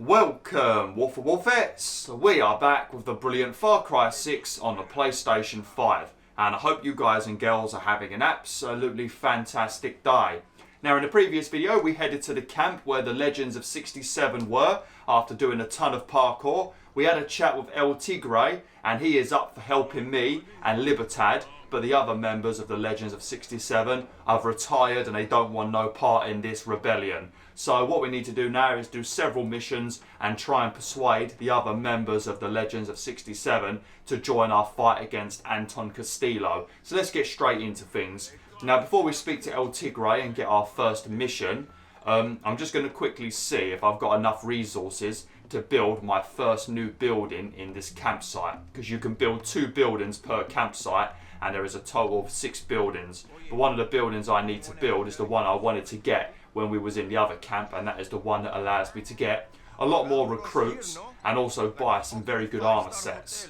Welcome, WolfTheWolfettes! We are back with the brilliant Far Cry 6 on the PlayStation 5, and I hope you guys and girls are having an absolutely fantastic day. Now, in the previous video, we headed to the camp where the Legends of 67 were, after doing a ton of parkour. We had a chat with El Tigre, and he is up for helping me and Libertad, but the other members of the Legends of 67 have retired and they don't want no part in this rebellion. So what we need to do now is do several missions and try and persuade the other members of the Legends of 67 to join our fight against Antón Castillo. So let's get straight into things. Now, before we speak to El Tigre and get our first mission, I'm just going to quickly see if I've got enough resources to build my first new building in this campsite, because you can build 2 buildings per campsite and there is a total of 6 buildings. But one of the buildings I need to build is the one I wanted to get when we was in the other camp, and that is the one that allows me to get a lot more recruits and also buy some very good armor sets.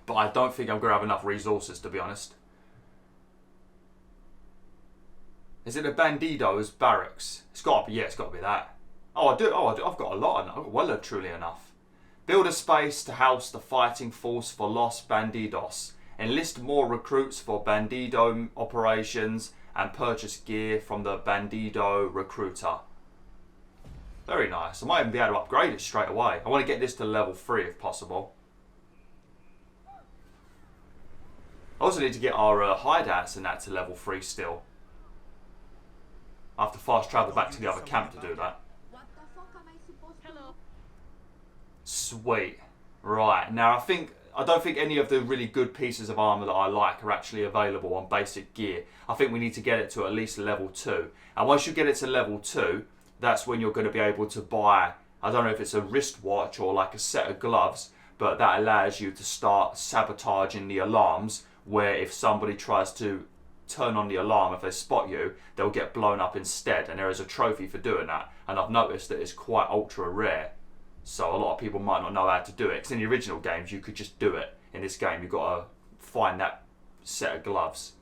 But I don't think I'm going to have enough resources, to be honest. Is it a Bandidos barracks? It's got to be, yeah, it's got to be that. I've got a lot of, well, truly enough. Build a space to house the fighting force for Los Bandidos. Enlist more recruits for Bandido operations and purchase gear from the Bandido recruiter. Very nice. I might even be able to upgrade it straight away. I want to get this to level 3 if possible. I also need to get our hideouts and that to level 3 still. I have to fast travel back to the other camp to do that. Sweet. Right, now I don't think any of the really good pieces of armour that I like are actually available on basic gear. I think we need to get it to at least level 2. And once you get it to level 2, that's when you're going to be able to buy, I don't know if it's a wristwatch or like a set of gloves, but that allows you to start sabotaging the alarms, where if somebody tries to turn on the alarm, if they spot you, they'll get blown up instead, and there is a trophy for doing that. And I've noticed that it's quite ultra rare. So a lot of people might not know how to do it, because in the original games you could just do it. In this game you've got to find that set of gloves.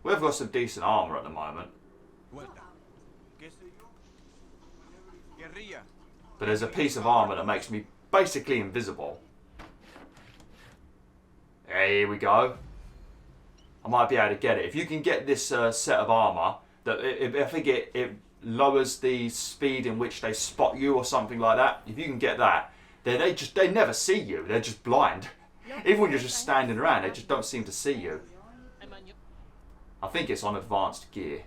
We've got some decent armour at the moment. But there's a piece of armour that makes me basically invisible. Here we go. I might be able to get it. If you can get this set of armour, I think it lowers the speed in which they spot you or something like that. If you can get that, then they never see you. They're just blind. Even when you're just standing around, they just don't seem to see you. I think it's on advanced gear.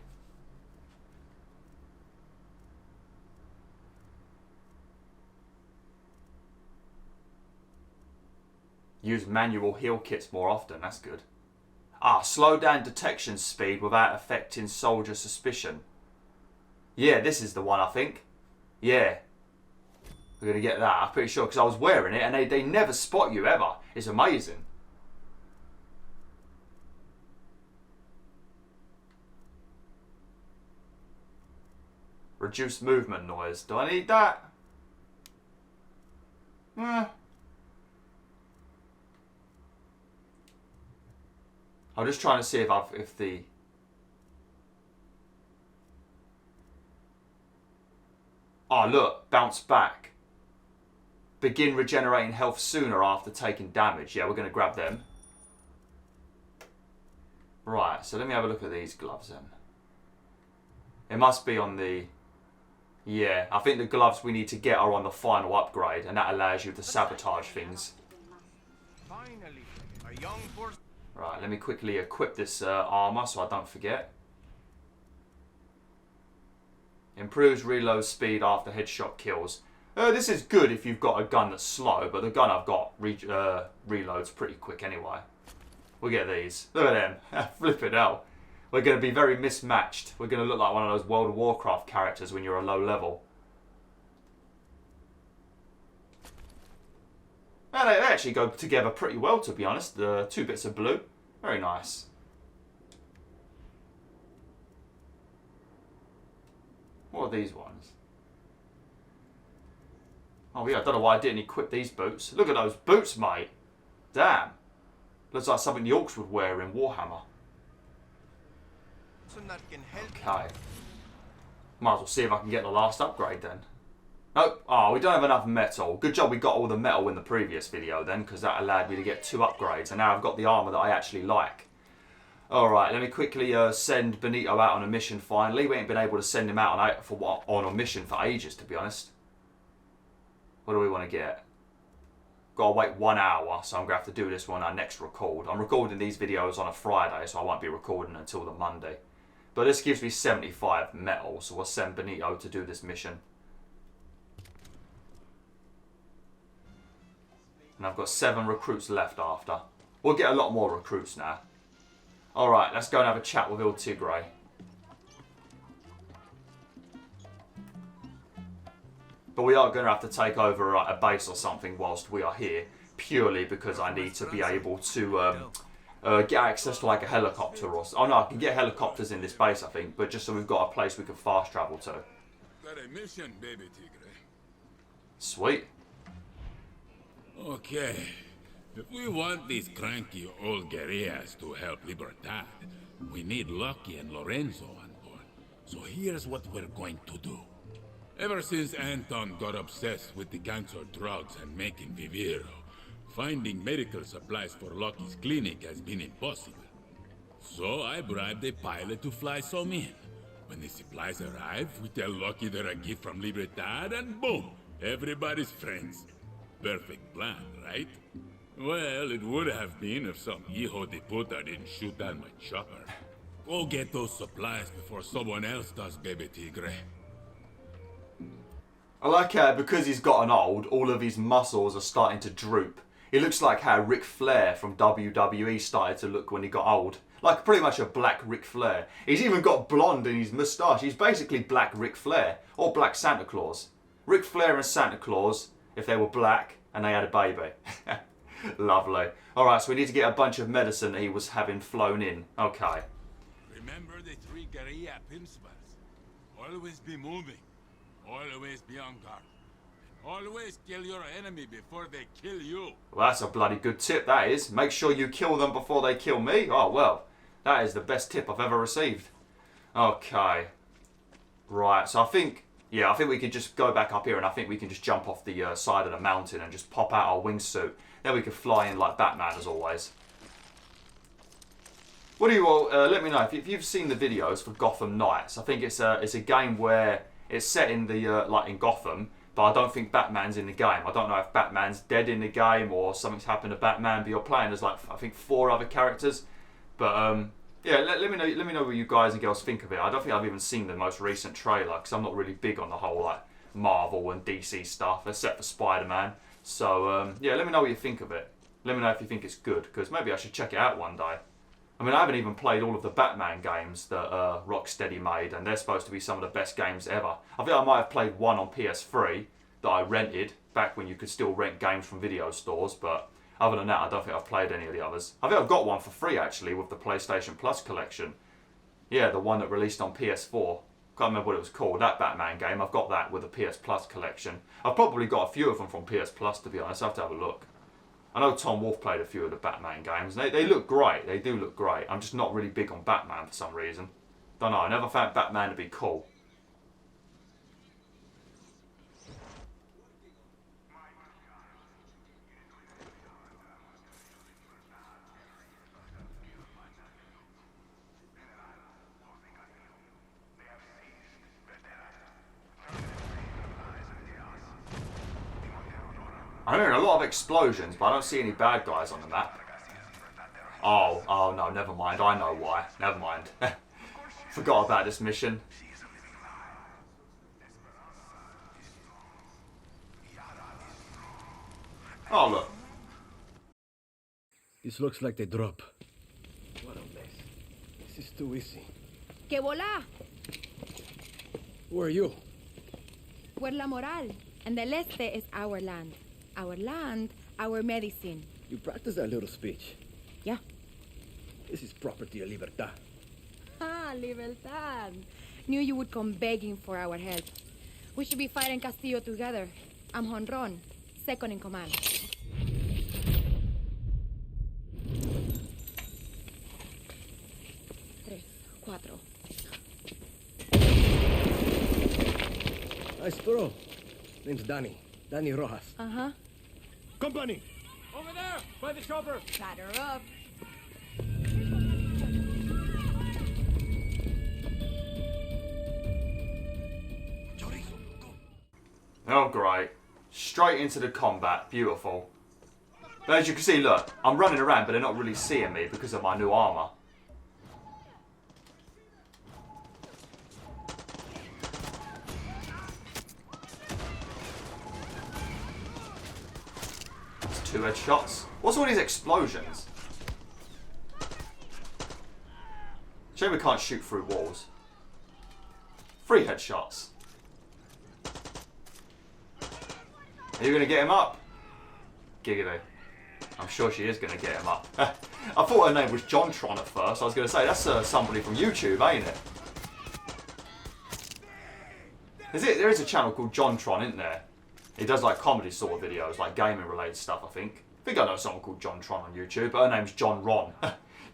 Use manual heal kits more often. That's good. Slow down detection speed without affecting soldier suspicion. Yeah, this is the one, I think. Yeah. We're going to get that, I'm pretty sure, because I was wearing it and they never spot you ever. It's amazing. Reduce movement noise. Do I need that? I'm just trying to see if the... Oh, look, bounce back. Begin regenerating health sooner after taking damage. Yeah, we're going to grab them. Right, so let me have a look at these gloves then. It must be on the... Yeah, I think the gloves we need to get are on the final upgrade, and that allows you to sabotage things. Finally, a young force. Right, let me quickly equip this armour so I don't forget. Improves reload speed after headshot kills. This is good if you've got a gun that's slow, but the gun I've got reloads pretty quick anyway. We'll get these. Look at them. Flip it out. We're going to be very mismatched. We're going to look like one of those World of Warcraft characters when you're a low level. And they actually go together pretty well, to be honest. The 2 bits of blue. Very nice. What are these ones? Oh yeah, I don't know why I didn't equip these boots. Look at those boots, mate. Damn. Looks like something the orcs would wear in Warhammer. person that can help. Okay. Might as well see if I can get the last upgrade then. Nope. Oh, we don't have enough metal. Good job we got all the metal in the previous video then, because that allowed me to get 2 upgrades. And now I've got the armour that I actually like. Alright, let me quickly send Benito out on a mission finally. We ain't been able to send him out on a mission for ages, to be honest. What do we want to get? Gotta wait 1 hour, so I'm going to have to do this one our next record. I'm recording these videos on a Friday, so I won't be recording until the Monday. But this gives me 75 metal, so we'll send Benito to do this mission. And I've got 7 recruits left after. We'll get a lot more recruits now. Alright, let's go and have a chat with Il Tigre. But we are going to have to take over a base or something whilst we are here. Purely because I need to be able to get access to like a helicopter or... Oh no, I can get helicopters in this base I think. But just so we've got a place we can fast travel to. Got a mission, baby tigre. Sweet. Okay. If we want these cranky old guerrillas to help Libertad, we need Lucky and Lorenzo on board. So here's what we're going to do. Ever since Anton got obsessed with the cancer drugs and making Viviro, finding medical supplies for Lucky's clinic has been impossible. So I bribed a pilot to fly some in. When the supplies arrive, we tell Lucky they're a gift from Libertad and boom, everybody's friends. Perfect plan, right? Well, it would have been if some hijo de puta didn't shoot down my chopper. Go get those supplies before someone else does, baby tigre. I like how because he's gotten old, all of his muscles are starting to droop. He looks like how Ric Flair from WWE started to look when he got old. Like pretty much a black Ric Flair. He's even got blonde in his moustache. He's basically black Ric Flair. Or black Santa Claus. Ric Flair and Santa Claus, if they were black and they had a baby. Lovely. Alright, so we need to get a bunch of medicine that he was having flown in. Okay. Remember the 3 guerrilla principles. Always be moving. Always be on guard. Always kill your enemy before they kill you. Well, that's a bloody good tip, that is. Make sure you kill them before they kill me. Oh, well. That is the best tip I've ever received. Okay. Right, so I think we could just go back up here and I think we can just jump off the side of the mountain and just pop out our wingsuit. Then we can fly in like Batman as always. What do you all, let me know if you've seen the videos for Gotham Knights. I think it's a game where it's set in the like in Gotham, but I don't think Batman's in the game. I don't know if Batman's dead in the game or something's happened to Batman, but you're playing as like I think 4 other characters. But yeah, let me know what you guys and girls think of it. I don't think I've even seen the most recent trailer because I'm not really big on the whole like Marvel and DC stuff, except for Spider-Man. So yeah, let me know what you think of it. Let me know if you think it's good, because maybe I should check it out one day. I mean, I haven't even played all of the Batman games that Rocksteady made, and they're supposed to be some of the best games ever. I think I might have played one on PS3 that I rented, back when you could still rent games from video stores, but other than that, I don't think I've played any of the others. I think I've got one for free, actually, with the PlayStation Plus collection. Yeah, the one that released on PS4. Can't remember what it was called, that Batman game. I've got that with the PS Plus collection. I've probably got a few of them from PS Plus, to be honest. I have to have a look. I know Tom Wolf played a few of the Batman games. They look great. They do look great. I'm just not really big on Batman for some reason. Don't know. I never found Batman to be cool. I'm hearing a lot of explosions, but I don't see any bad guys on the map. Oh no, never mind. I know why. Never mind. Forgot about this mission. Oh, look. This looks like the drop. What a mess. This is too easy. ¡Que volá! Who are you? Por la moral. And the este is our land. Our land, our medicine. You practice that little speech. Yeah. This is property of Libertad. Ah, Libertad. Knew you would come begging for our help. We should be fighting Castillo together. I'm Jonrón, second in command. 3, 4. Nice throw. Name's Danny. Danny Rojas. Uh-huh. Company! Over there, by the chopper. Batter up. Oh, great. Straight into the combat. Beautiful. But as you can see, look, I'm running around, but they're not really seeing me because of my new armor. That's 2 headshots. What's all these explosions? Shame we can't shoot through walls. 3 headshots. Are you going to get him up? Giggity. I'm sure she is going to get him up. I thought her name was Jonrón at first. I was going to say, that's somebody from YouTube, ain't it? There is a channel called Jonrón, isn't there? He does like comedy sort of videos, like gaming related stuff, I think. I think I know someone called Jonrón on YouTube, but her name's Jonrón.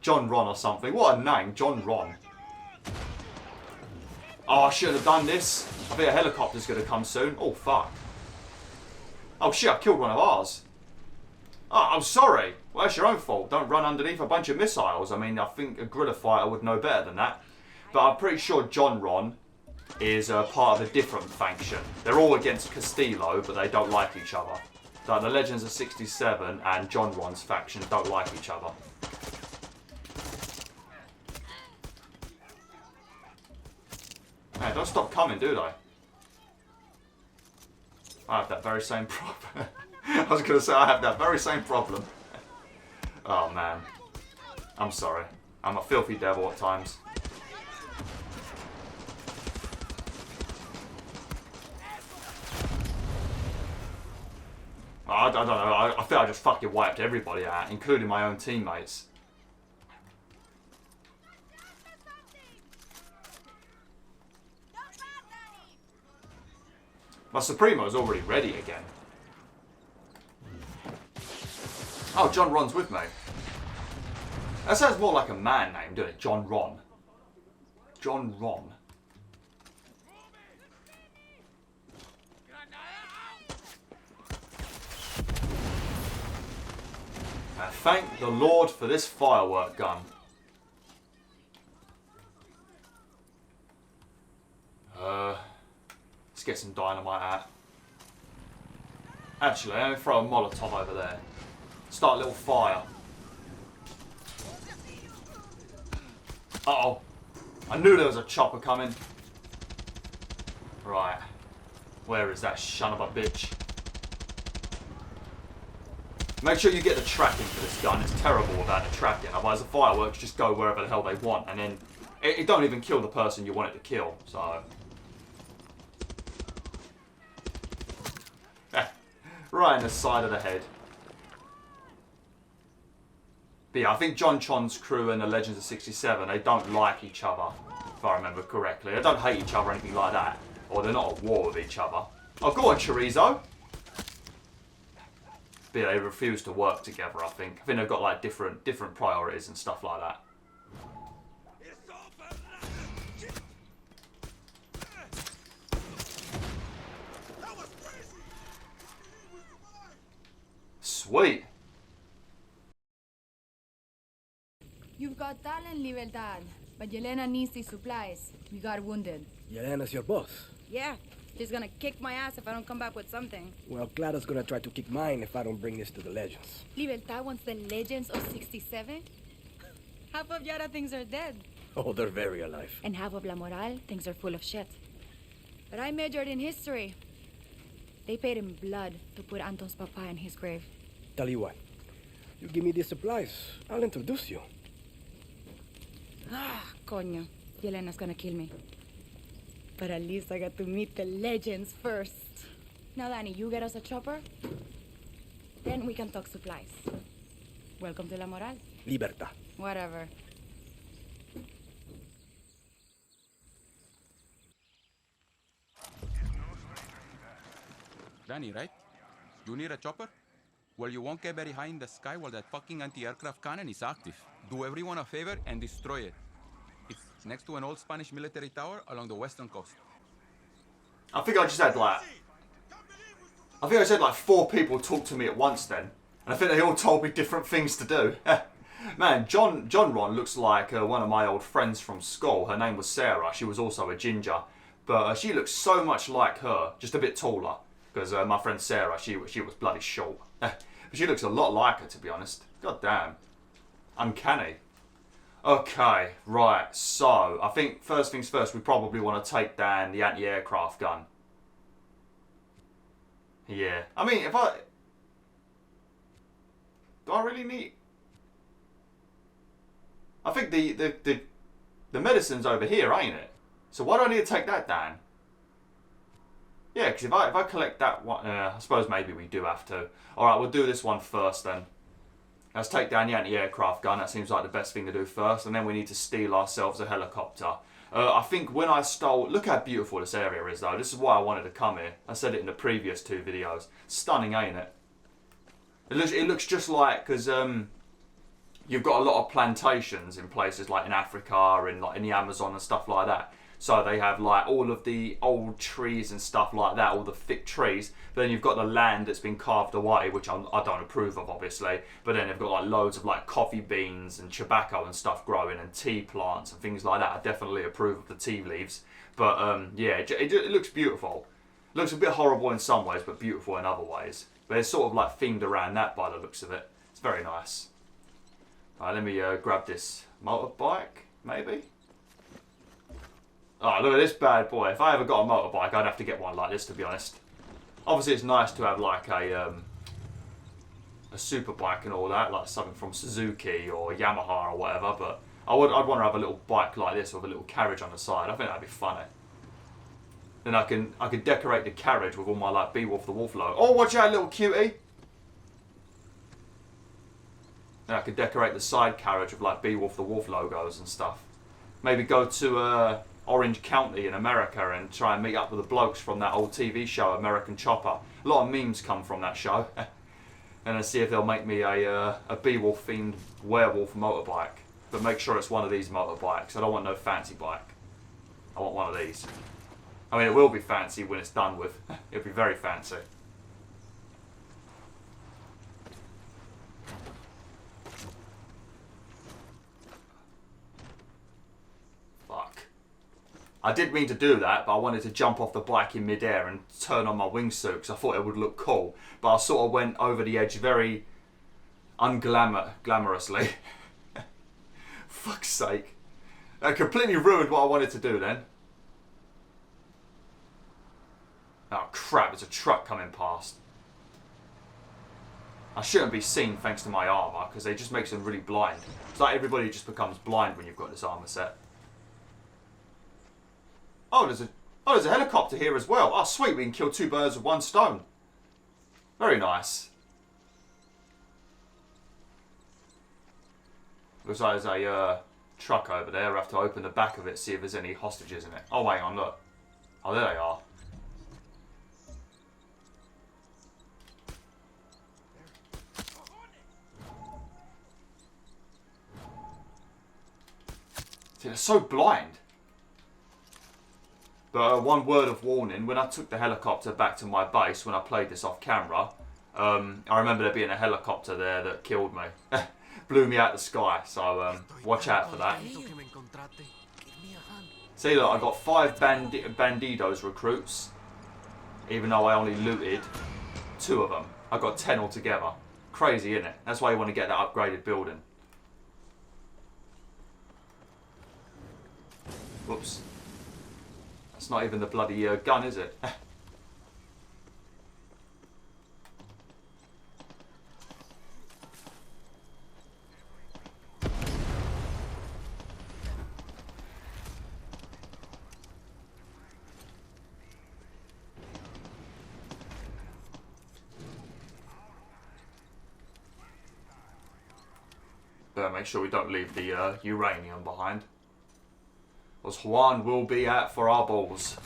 Jonrón or something. What a name, Jonrón. Oh, I should have done this. I think a helicopter's going to come soon. Oh, fuck. Oh shit, I killed one of ours. Oh, I'm sorry. Well, that's your own fault. Don't run underneath a bunch of missiles. I mean, I think a guerrilla fighter would know better than that. But I'm pretty sure Jonrón is part of a different faction. They're all against Castillo, but they don't like each other. Like the Legends of 67 and Jonrón's faction don't like each other. Man, don't stop coming, do they? I have that very same problem. I was going to say I have that very same problem. Oh man. I'm sorry. I'm a filthy devil at times. I don't know. I feel I just fucking wiped everybody out, including my own teammates. My Supremo's already ready again. Oh, Jonrón's with me. That sounds more like a man name, doesn't it? Jonrón. Jonrón. Thank the Lord for this firework gun. Let's get some dynamite out. Actually, I'm going to throw a Molotov over there. Start a little fire. Uh-oh. I knew there was a chopper coming. Right. Where is that son of a bitch? Make sure you get the tracking for this gun. It's terrible without the tracking. Otherwise the fireworks just go wherever the hell they want. And then it don't even kill the person you want it to kill. So... right in the side of the head. But yeah, I think Jonrón's crew and the Legends of 67, they don't like each other, if I remember correctly. They don't hate each other or anything like that. Or they're not at war with each other. Oh, go on, Chorizo. But yeah, they refuse to work together, I think. I think they've got like different priorities and stuff like that. Sweet. You've got talent, Libertad, but Yelena needs these supplies. We got wounded. Yelena's your boss. Yeah, she's gonna kick my ass if I don't come back with something. Well, Clara's gonna try to kick mine if I don't bring this to the Legends. Libertad wants the Legends of 67? Half of Yara thinks are dead. Oh, they're very alive. And half of La Moral thinks they're full of shit. But I majored in history. They paid in blood to put Anton's papa in his grave. Tell you what, you give me these supplies, I'll introduce you. Ah, coño. Yelena's gonna kill me. But at least I got to meet the Legends first. Now, Danny, you get us a chopper. Then we can talk supplies. Welcome to La Moral. Libertad. Whatever. Danny, right? You need a chopper? Well, you won't get very high in the sky while that fucking anti-aircraft cannon is active. Do everyone a favor and destroy it. It's next to an old Spanish military tower along the western coast. I think I just had like... I think I just had like 4 people talk to me at once then. And I think they all told me different things to do. Man, Jonrón looks like one of my old friends from school. Her name was Sarah. She was also a ginger. But she looks so much like her, just a bit taller. Because my friend Sarah, she was bloody short. But she looks a lot like her, to be honest. God damn. Uncanny. Okay, right. So, I think first things first, we probably want to take down the anti-aircraft gun. Yeah. I mean, if I... Do I really need... I think the medicine's over here, ain't it? So why do I need to take that down? Yeah, because if I collect that one... I suppose maybe we do have to. Alright, we'll do this one first then. Let's take down the anti-aircraft gun. That seems like the best thing to do first. And then we need to steal ourselves a helicopter. I think when I stole... Look how beautiful this area is, though. This is why I wanted to come here. I said it in the previous 2 videos. Stunning, ain't it? It looks just like... Because you've got a lot of plantations in places like in Africa and like in the Amazon and stuff like that. So they have like all of the old trees and stuff like that, all the thick trees. But then you've got the land that's been carved away, which I don't approve of, obviously. But then they've got like loads of like coffee beans and tobacco and stuff growing and tea plants and things like that. I definitely approve of the tea leaves. But yeah, it looks beautiful. It looks a bit horrible in some ways, but beautiful in other ways. But it's sort of like themed around that by the looks of it. It's very nice. Alright, let me grab this motorbike, maybe? Oh, look at this bad boy. If I ever got a motorbike, I'd have to get one like this, to be honest. Obviously, it's nice to have like a super bike and all that, like something from Suzuki or Yamaha or whatever. But I'd want to have a little bike like this with a little carriage on the side. I think that'd be funny. Then I could decorate the carriage with all my like BwolfTheWolf logo. Oh, watch out, little cutie! Then I could decorate the side carriage with like BwolfTheWolf logos and stuff. Maybe go to Orange County in America and try and meet up with the blokes from that old TV show, American Chopper. A lot of memes come from that show. And then see if they'll make me a Beowulf themed werewolf motorbike. But make sure it's one of these motorbikes. I don't want no fancy bike. I want one of these. I mean, it will be fancy when it's done with. It'll be very fancy. Fuck. I did mean to do that, but I wanted to jump off the bike in midair and turn on my wingsuit because I thought it would look cool. But I sort of went over the edge very unglamorously. Fuck's sake. I completely ruined what I wanted to do then. Oh crap, there's a truck coming past. I shouldn't be seen thanks to my armour, because it just makes them really blind. It's like everybody just becomes blind when you've got this armour set. Oh, there's a helicopter here as well. Oh sweet, we can kill 2 birds with 1 stone. Very nice. Looks like there's a truck over there. I have to open the back of it, see if there's any hostages in it. Oh, hang on, look. Oh, there they are. See, they're so blind. But one word of warning, when I took the helicopter back to my base, when I played this off camera, I remember there being a helicopter there that killed me. Blew me out the sky, so watch out for that. See, look, I got 5 Bandidos recruits, even though I only looted 2 of them. I got 10 altogether. Crazy, isn't it? That's why you want to get that upgraded building. Whoops. That's not even the bloody gun, is it? Better make sure we don't leave the uranium behind. Because Juan will be out for our balls.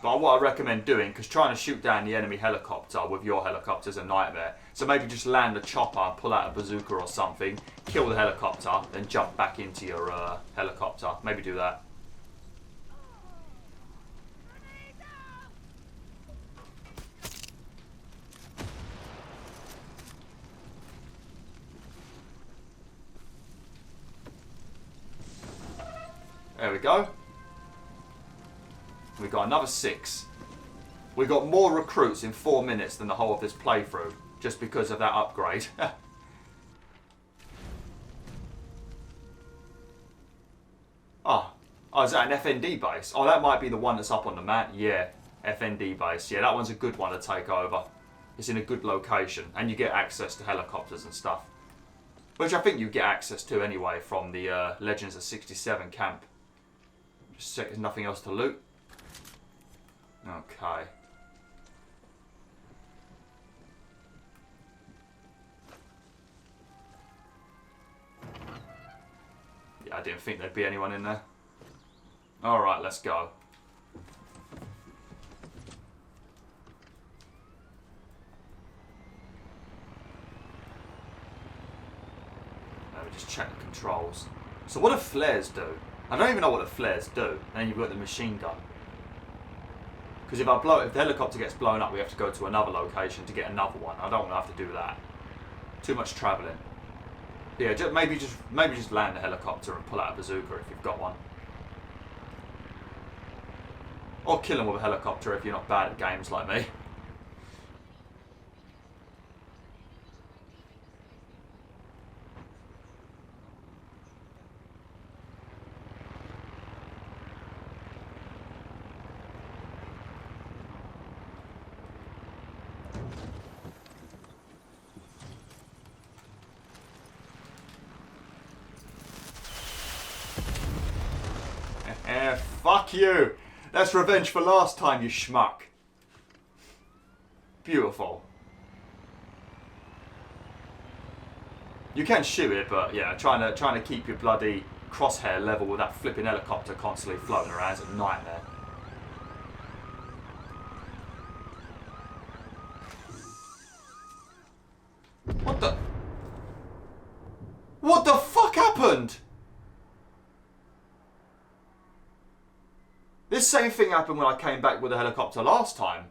But what I recommend doing, because trying to shoot down the enemy helicopter with your helicopter is a nightmare. So maybe just land a chopper, pull out a bazooka or something, kill the helicopter, then jump back into your helicopter. Maybe do that. There we go. We got another 6. We got more recruits in 4 minutes than the whole of this playthrough, just because of that upgrade. Oh, is that an FND base? Oh, that might be the one that's up on the map. Yeah, FND base. Yeah, that one's a good one to take over. It's in a good location, and you get access to helicopters and stuff. Which I think you get access to anyway from the Legends of 67 camp. Just check there's nothing else to loot. Okay. Yeah, I didn't think there'd be anyone in there. Alright, let's go. Let me just check the controls. So what do flares do? I don't even know what the flares do. And then you've got the machine gun. Because if the helicopter gets blown up, we have to go to another location to get another one. I don't want to have to do that. Too much travelling. Yeah, maybe just land the helicopter and pull out a bazooka if you've got one. Or kill him with a helicopter if you're not bad at games like me. Fuck you! That's revenge for last time, you schmuck. Beautiful. You can shoot it, but yeah, trying to keep your bloody crosshair level with that flipping helicopter constantly floating around is a nightmare. What the fuck happened? This same thing happened when I came back with a helicopter last time.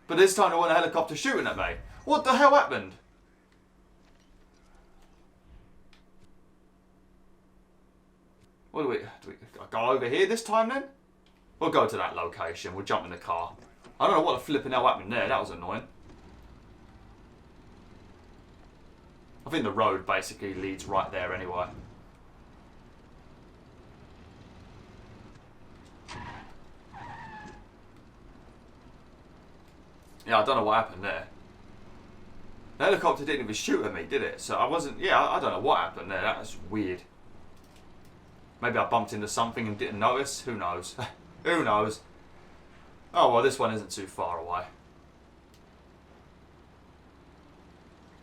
But this time there wasn't a helicopter shooting at me. What the hell happened? Do we go over here this time then? We'll go to that location. We'll jump in the car. I don't know what the flipping hell happened there. That was annoying. I think the road basically leads right there anyway. Yeah, I don't know what happened there. The helicopter didn't even shoot at me, did it? So I wasn't... Yeah, I don't know what happened there. That was weird. Maybe I bumped into something and didn't notice. Who knows? Who knows? Oh, well, this one isn't too far away.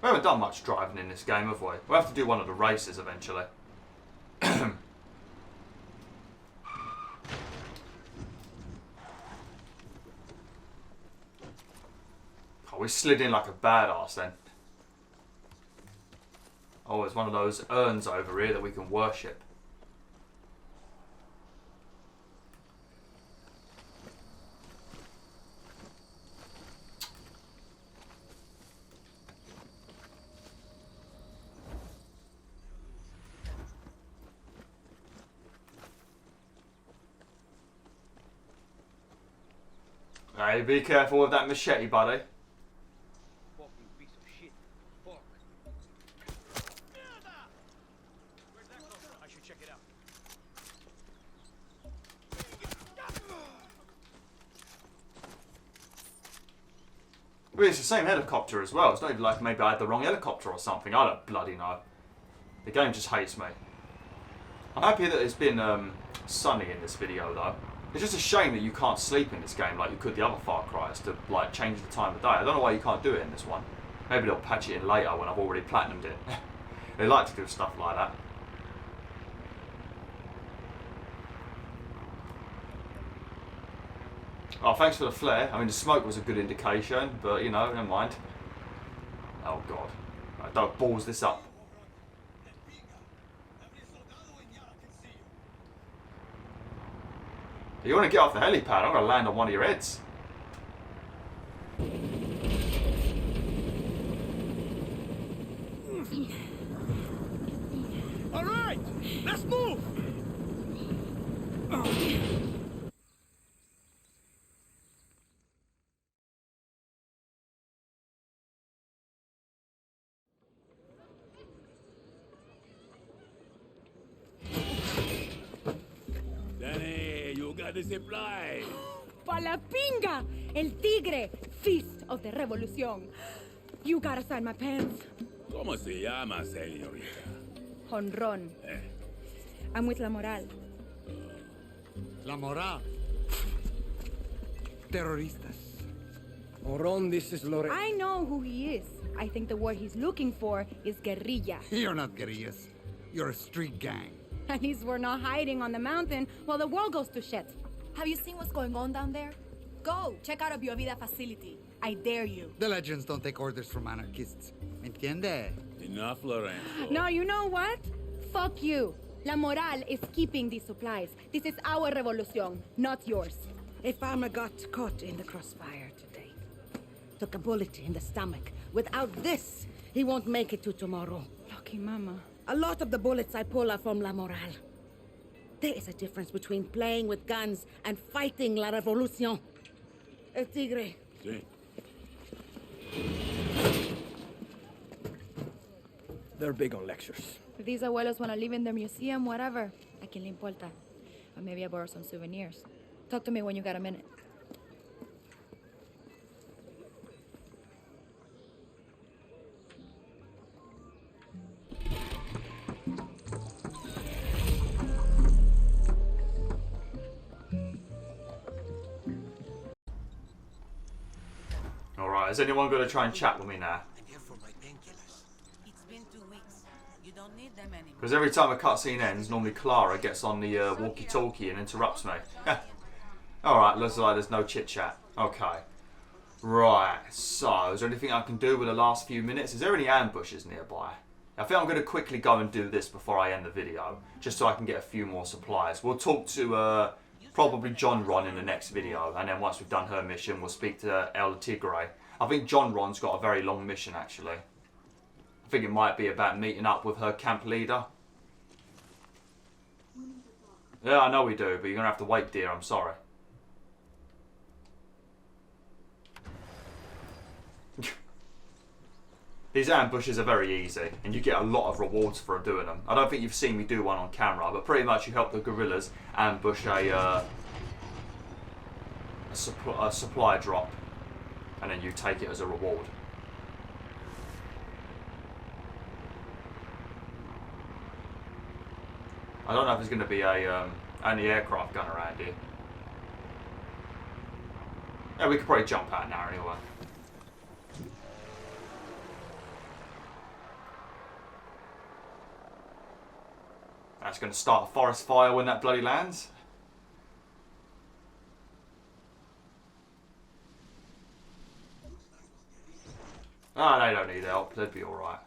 We haven't done much driving in this game, have we? We'll have to do one of the races eventually. We slid in like a badass then. Oh, there's one of those urns over here that we can worship. Hey, be careful with that machete, buddy. Well, it's the same helicopter as well. It's not even like maybe I had the wrong helicopter or something. I don't bloody know. The game just hates me. I'm happy that it's been sunny in this video though. It's just a shame that you can't sleep in this game like you could the other Far Cry's to like change the time of day. I don't know why you can't do it in this one. Maybe they'll patch it in later when I've already platinumed it. They like to do stuff like that. Oh, thanks for the flare. I mean, the smoke was a good indication, but you know, never mind. God. Right, don't balls this up. You want to get off the helipad? I'm going to land on one of your heads. All right, let's move. Danny, you got the supply. Pa la pinga! El tigre! Feast of the Revolución. You gotta sign my pants. ¿Cómo se llama, señorita? Jonrón. I'm with La Moral. La Moral. Terroristas. Moron, this is Lore. I know who he is. I think the word he's looking for is guerrilla. You're not guerrillas. You're a street gang. At least we're not hiding on the mountain while the world goes to shit. Have you seen what's going on down there? Go, check out a Bio Vida facility. I dare you. The legends don't take orders from anarchists. ¿Entiende? Enough, Lorenzo. No, you know what? Fuck you. La Moral is keeping these supplies. This is our revolution, not yours. A farmer got caught in the crossfire today. Took a bullet in the stomach. Without this, he won't make it to tomorrow. Lucky mama. A lot of the bullets I pull are from La Moral. There is a difference between playing with guns and fighting La Revolución. El Tigre. Sí. They're big on lectures. If these abuelos want to live in their museum, whatever. ¿A quién le importa? Or maybe I borrow some souvenirs. Talk to me when you got a minute. Alright, is anyone going to try and chat with me now? I'm here for my painkillers. It's been 2 weeks. You don't need them anymore. Because every time a cutscene ends, normally Clara gets on the walkie-talkie and interrupts me. Alright, looks like there's no chit-chat. Okay. Right, so is there anything I can do with the last few minutes? Is there any ambushes nearby? I think I'm going to quickly go and do this before I end the video, just so I can get a few more supplies. We'll talk to probably Jonrón in the next video, and then once we've done her mission, we'll speak to El Tigre. I think Jonron's got a very long mission, actually. I think it might be about meeting up with her camp leader. Yeah, I know we do, but you're going to have to wait, dear. I'm sorry. These ambushes are very easy, and you get a lot of rewards for doing them. I don't think you've seen me do one on camera, but pretty much you help the guerrillas ambush a supply drop, and then you take it as a reward. I don't know if there's going to be a anti-aircraft gun around here. Yeah, we could probably jump out now anyway. That's going to start a forest fire when that bloody lands. Ah, they don't need help. They'd be alright.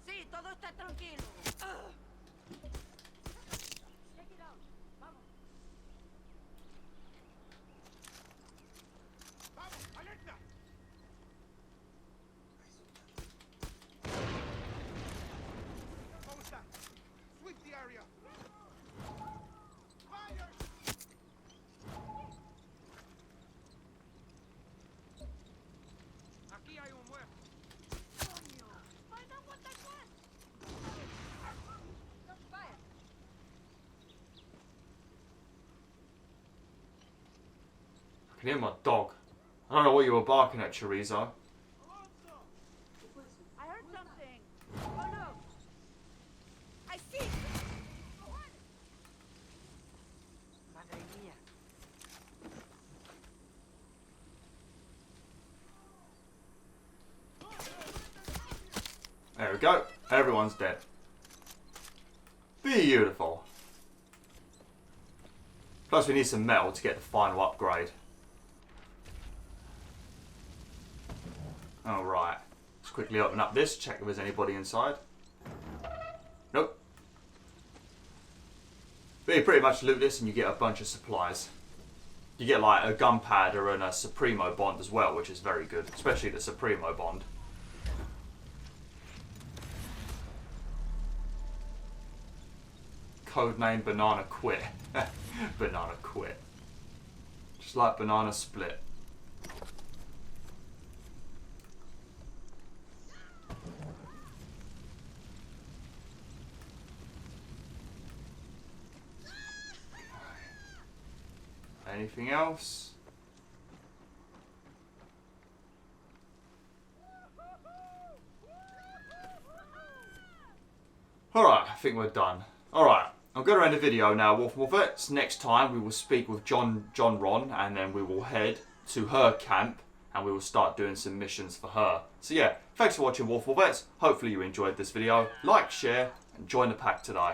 Sí, todo está tranquilo. I can hear my dog. I don't know what you were barking at, Chorizo. I heard something. Oh no. I see. Madre mía. There we go. Everyone's dead. Beautiful. Plus we need some metal to get the final upgrade. Alright. Let's quickly open up this, check if there's anybody inside. Nope. But you pretty much loot this and you get a bunch of supplies. You get like a gunpowder and a Supremo bond as well, which is very good. Especially the Supremo bond. Codename Banana Quit. Banana Quit. Just like Banana Split. Anything else? Alright, I think we're done. Alright, I'm going to end the video now, WolfTheWolf. Next time we will speak with Jonrón, and then we will head to her camp and we will start doing some missions for her. So yeah, thanks for watching, WolfTheWolf. Hopefully you enjoyed this video. Like, share and join the pack today.